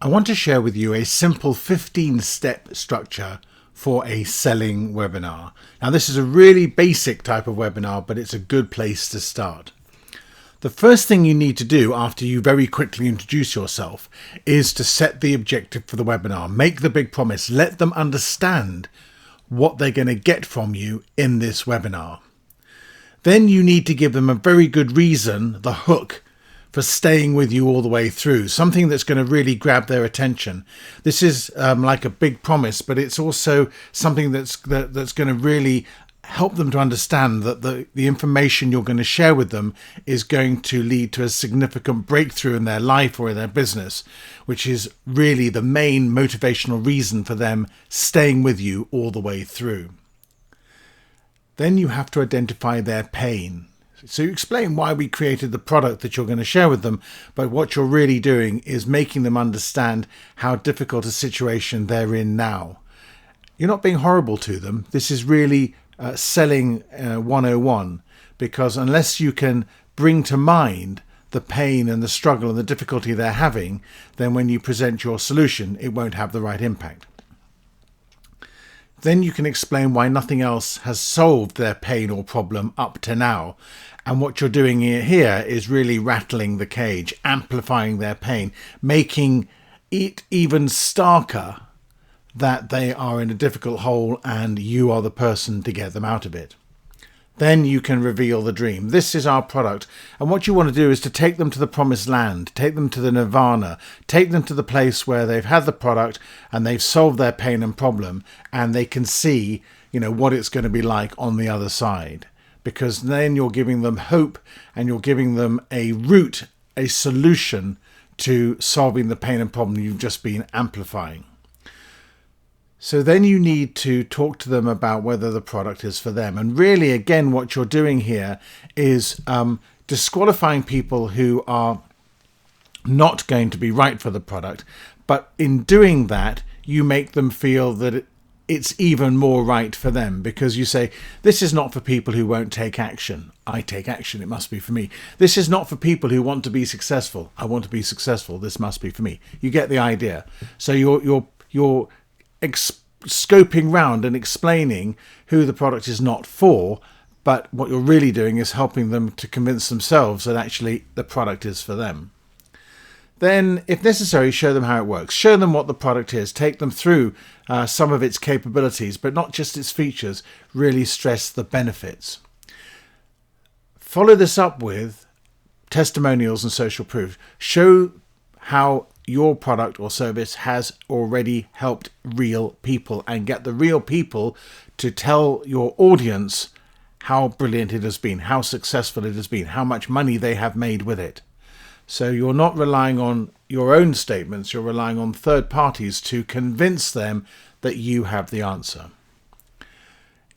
I want to share with you a simple 15-step structure for a selling webinar. Now, this is a really basic type of webinar, but it's a good place to start. The first thing you need to do after you very quickly introduce yourself is to set the objective for the webinar. Make the big promise. Let them understand what they're going to get from you in this webinar. Then you need to give them a very good reason, the hook, for staying with you all the way through, something that's going to really grab their attention. This is like a big promise, but it's also something that's going to really help them to understand that the information you're going to share with them is going to lead to a significant breakthrough in their life or in their business, which is really the main motivational reason for them staying with you all the way through. Then you have to identify their pain. So you explain why we created the product that you're going to share with them, but what you're really doing is making them understand how difficult a situation they're in now. You're not being horrible to them. This is really selling 101, because unless you can bring to mind the pain and the struggle and the difficulty they're having, then when you present your solution, it won't have the right impact. Then you can explain why nothing else has solved their pain or problem up to now. And what you're doing here is really rattling the cage, amplifying their pain, making it even starker that they are in a difficult hole and you are the person to get them out of it. Then you can reveal the dream. This is our product. And what you want to do is to take them to the promised land, take them to the nirvana, take them to the place where they've had the product and they've solved their pain and problem, and they can see, what it's going to be like on the other side. Because then you're giving them hope and you're giving them a route, a solution to solving the pain and problem you've just been amplifying. So then you need to talk to them about whether the product is for them. And really, again, what you're doing here is disqualifying people who are not going to be right for the product. But in doing that, you make them feel that it's even more right for them, because you say, this is not for people who won't take action. I take action. It must be for me. This is not for people who want to be successful. I want to be successful. This must be for me. You get the idea. So you're scoping round and explaining who the product is not for, but what you're really doing is helping them to convince themselves that actually the product is for them. Then, if necessary, show them how it works. Show them what the product is. Take them through some of its capabilities, but not just its features. Really stress the benefits. Follow this up with testimonials and social proof. Show how your product or service has already helped real people, and get the real people to tell your audience how brilliant it has been, how successful it has been, how much money they have made with it. So you're not relying on your own statements, you're relying on third parties to convince them that you have the answer.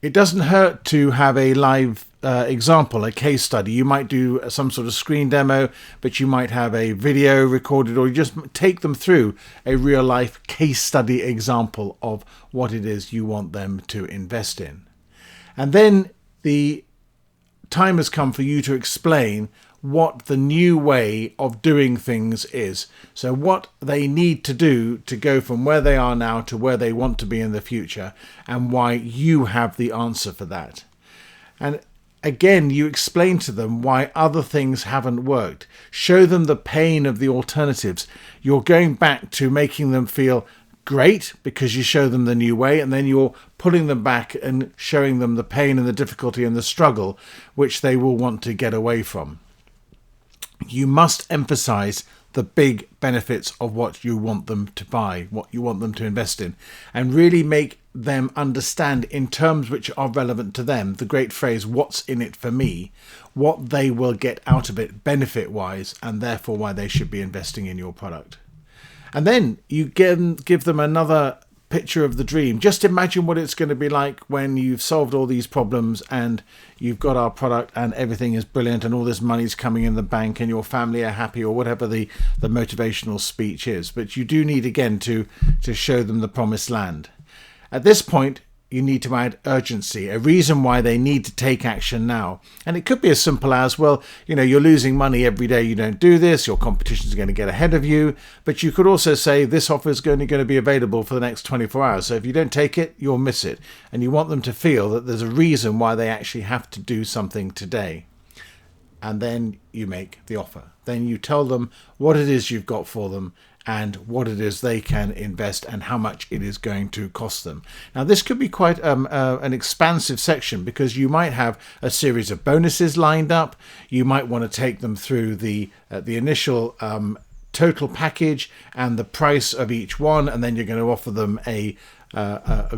It doesn't hurt to have a live example, a case study. You might do some sort of screen demo, but you might have a video recorded, or you just take them through a real life case study example of what it is you want them to invest in. And then the time has come for you to explain what the new way of doing things is. So what they need to do to go from where they are now to where they want to be in the future, and why you have the answer for that. And again, you explain to them why other things haven't worked. Show them the pain of the alternatives. You're going back to making them feel great because you show them the new way, and then you're pulling them back and showing them the pain and the difficulty and the struggle which they will want to get away from. You must emphasize the big benefits of what you want them to buy, what you want them to invest in, and really make them understand in terms which are relevant to them, the great phrase, what's in it for me, what they will get out of it benefit-wise, and therefore why they should be investing in your product. And then you give them another picture of the dream. Just imagine what it's going to be like when you've solved all these problems and you've got our product and everything is brilliant and all this money's coming in the bank and your family are happy, or whatever the motivational speech is. But you do need, again, to show them the promised land. At this point, you need to add urgency, a reason why they need to take action now. And it could be as simple as, well, you're losing money every day you don't do this, your competition's going to get ahead of you. But you could also say this offer is going to be available for the next 24 hours. So if you don't take it, you'll miss it. And you want them to feel that there's a reason why they actually have to do something today. And then you make the offer. Then you tell them what it is you've got for them and what it is they can invest and how much it is going to cost them. Now, this could be quite an expansive section, because you might have a series of bonuses lined up. You might want to take them through the initial total package and the price of each one, and then you're going to offer them a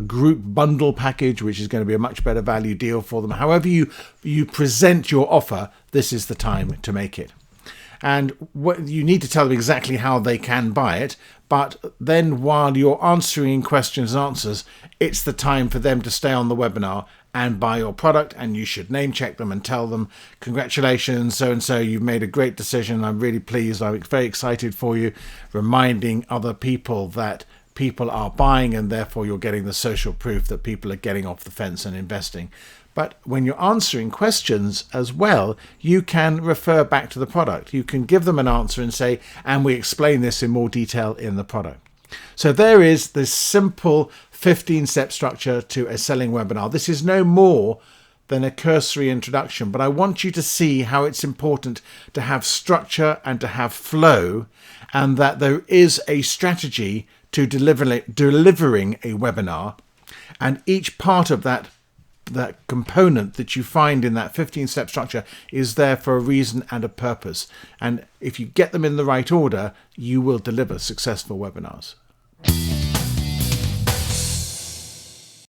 group bundle package, which is going to be a much better value deal for them. However you present your offer, this is the time to make it. And what you need to tell them exactly how they can buy it, but then while you're answering questions and answers, it's the time for them to stay on the webinar and buy your product. And you should name check them and tell them, congratulations, so and so, you've made a great decision, I'm really pleased, I'm very excited for you, reminding other people that people are buying, and therefore you're getting the social proof that people are getting off the fence and investing. But when you're answering questions as well, you can refer back to the product. You can give them an answer and say, and we explain this in more detail in the product. So there is this simple 15-step structure to a selling webinar. This is no more than a cursory introduction, but I want you to see how it's important to have structure and to have flow, and that there is a strategy to delivering a webinar, and each part of that component that you find in that 15-step structure is there for a reason and a purpose. And if you get them in the right order, you will deliver successful webinars.